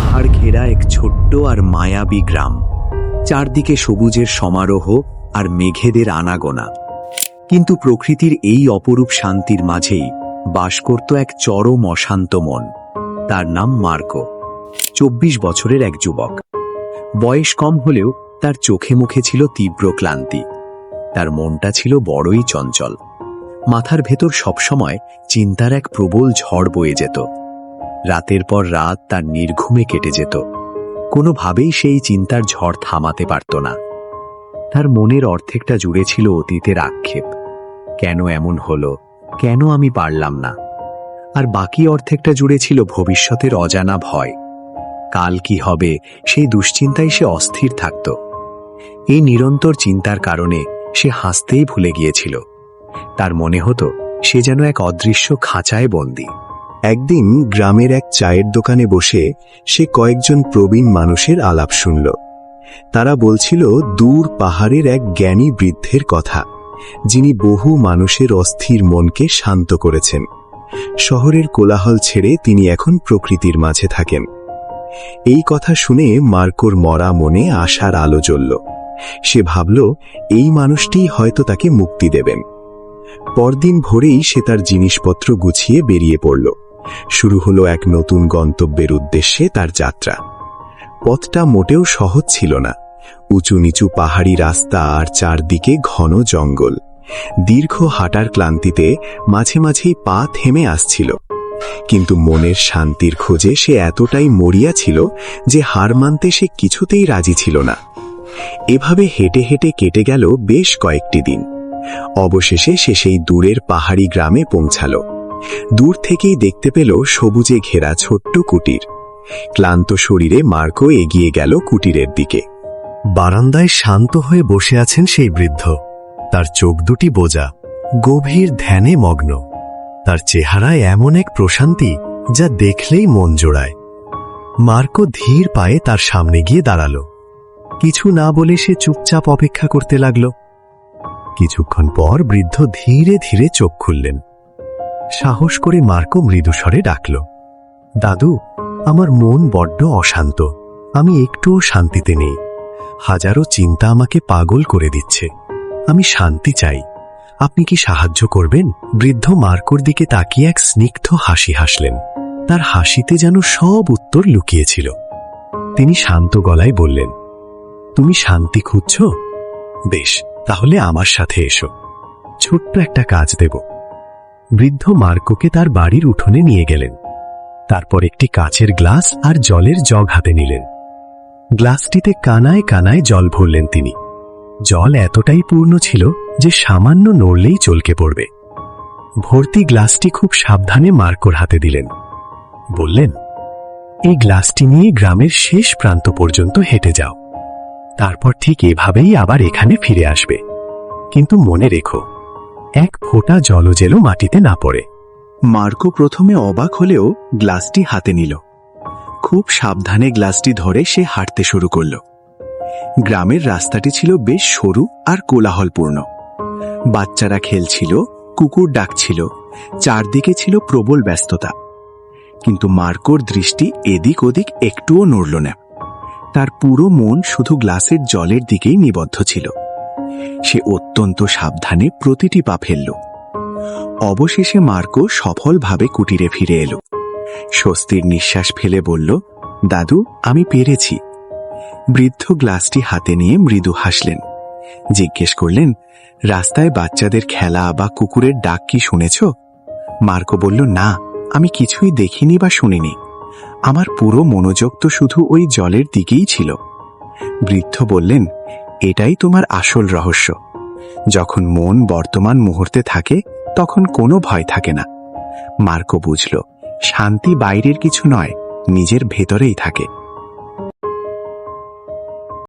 পাহাড় ঘেরা এক ছোট্ট আর মায়াবী গ্রাম। চারদিকে সবুজের সমারোহ আর মেঘেদের আনাগোনা। কিন্তু প্রকৃতির এই অপরূপ শান্তির মাঝেই বাস করত এক চরম অশান্ত মন। তার নাম মার্কো। 24 বছরের এক যুবক। বয়স কম হলেও তার চোখে মুখে ছিল তীব্র ক্লান্তি। তার মনটা ছিল বড়ই চঞ্চল। মাথার ভেতর সবসময় চিন্তার এক প্রবল ঝড় বয়ে যেত। রাতের পর রাত তার নির্ঘুমে কেটে যেত। কোনোভাবেই সেই চিন্তার ঝড় থামাতে পারত না। তার মনের অর্ধেকটা জুড়ে ছিল অতীতের আক্ষেপ। কেন এমন হলো, কেন আমি পারলাম না। আর বাকি অর্ধেকটা জুড়ে ছিল ভবিষ্যতের অজানা ভয়। কাল কি হবে সেই দুশ্চিন্তায় সে অস্থির থাকত। এই নিরন্তর চিন্তার কারণে সে হাসতেই ভুলে গিয়েছিল। তার মনে হতো সে যেন এক অদৃশ্য খাঁচায় বন্দী। একদিন গ্রামের এক চায়ের দোকানে বসে সে কয়েকজন প্রবীণ মানুষের আলাপ শুনল। তারা বলছিল দূর পাহাড়ের এক জ্ঞানী বৃদ্ধের কথা, যিনি বহু মানুষের অস্থির মনকে শান্ত করেছেন। শহরের কোলাহল ছেড়ে তিনি এখন প্রকৃতির মাঝে থাকেন। এই কথা শুনে মার্কোর মরা মনে আশার আলো জ্বলল। সে ভাবল এই মানুষটিই হয়তো তাকে মুক্তি দেবেন। পরদিন ভোরেই সে তার জিনিসপত্র গুছিয়ে বেরিয়ে পড়ল। শুরু হলো এক নতুন গন্তব্যের উদ্দেশ্যে তার যাত্রা। পথটা মোটেও সহজ ছিল না। উঁচু নিচু পাহাড়ি রাস্তা আর চারদিকে ঘন জঙ্গল। দীর্ঘ হাঁটার ক্লান্তিতে মাঝে মাঝেই পা থেমে আসছিল। কিন্তু মনের শান্তির খোঁজে সে এতটাই মরিয়া ছিল যে হার মানতে সে কিছুতেই রাজি ছিল না। এভাবে হেঁটে হেঁটে কেটে গেল বেশ কয়েকটি দিন। অবশেষে সে সেই দূরের পাহাড়ি গ্রামে পৌঁছাল। দূর থেকেই দেখতে পেল সবুজে ঘেরা ছোট্ট কুটির। ক্লান্ত শরীরে মার্কো এগিয়ে গেল কুটিরের দিকে। বারান্দায় শান্ত হয়ে বসে আছেন সেই বৃদ্ধ। তার চোখ দুটি বোজা, গভীর ধ্যানে মগ্ন। তার চেহারায় এমন এক প্রশান্তি যা দেখলেই মন জোড়ায়। মার্কো ধীর পায়ে তার সামনে গিয়ে দাঁড়াল। কিছু না বলে সে চুপচাপ অপেক্ষা করতে লাগল। কিছুক্ষণ পর বৃদ্ধ ধীরে ধীরে চোখ খুললেন। সাহস করে মার্কো মৃদুস্বরে ডাকল, দাদু, আমার মন বড্ড অশান্ত। আমি একটুও শান্তিতে নেই। হাজারো চিন্তা আমাকে পাগল করে দিচ্ছে। আমি শান্তি চাই। আপনি কি সাহায্য করবেন? বৃদ্ধ মার্কোর দিকে তাকিয়ে এক স্নিগ্ধ হাসি হাসলেন। তার হাসিতে যেন সব উত্তর লুকিয়েছিল। তিনি শান্ত গলায় বললেন, তুমি শান্তি খুঁজছ? বেশ, তাহলে আমার সাথে এসো। ছোট্ট একটা কাজ দেব। বৃদ্ধ মার্কোকে তার বাড়ির উঠোনে নিয়ে গেলেন। তারপর একটি কাচের গ্লাস আর জলের জগ হাতে নিলেন। গ্লাসটিতে কানায় কানায় জল ভরলেন তিনি। জল এতটাই পূর্ণ ছিল যে সামান্য নড়লেই চলকে পড়বে। ভর্তি গ্লাসটি খুব সাবধানে মার্কোর হাতে দিলেন। বললেন, এই গ্লাসটি নিয়ে গ্রামের শেষ প্রান্ত পর্যন্ত হেঁটে যাও। তারপর ঠিক এভাবেই আবার এখানে ফিরে আসবে। কিন্তু মনে রেখো, এক ফোঁটা জলও যেন মাটিতে না পড়ে। মার্কো প্রথমে অবাক হলেও গ্লাসটি হাতে নিল। খুব সাবধানে গ্লাসটি ধরে সে হাঁটতে শুরু করল। গ্রামের রাস্তাটি ছিল বেশ সরু আর কোলাহলপূর্ণ। বাচ্চারা খেলছিল, কুকুর ডাকছিল, চারদিকে ছিল প্রবল ব্যস্ততা। কিন্তু মার্কোর দৃষ্টি এদিক ওদিক একটুও নড়ল না। তার পুরো মন শুধু গ্লাসের জলের দিকেই নিবদ্ধ ছিল। সে অত্যন্ত সাবধানে প্রতিটি পা ফেলল। অবশেষে মার্কো সফলভাবে কুটিরে ফিরে এলো। স্বস্তির নিঃশ্বাস ফেলে বলল, দাদু, আমি পেরেছি। বৃদ্ধ গ্লাসটি হাতে নিয়ে মৃদু হাসলেন। জিজ্ঞেস করলেন, রাস্তায় বাচ্চাদের খেলা বা কুকুরের ডাক কি শুনেছ? মার্কো বলল, না, আমি কিছুই দেখিনি বা শুনিনি। আমার পুরো মনোযোগ তো শুধু ওই জলের দিকেই ছিল। বৃদ্ধ বললেন, এটাই তোমার আসল রহস্য। যখন মন বর্তমান মুহূর্তে থাকে তখন কোনো ভয় থাকে না। মার্কো বুঝল, শান্তি বাইরের কিছু নয়, নিজের ভেতরেই থাকে।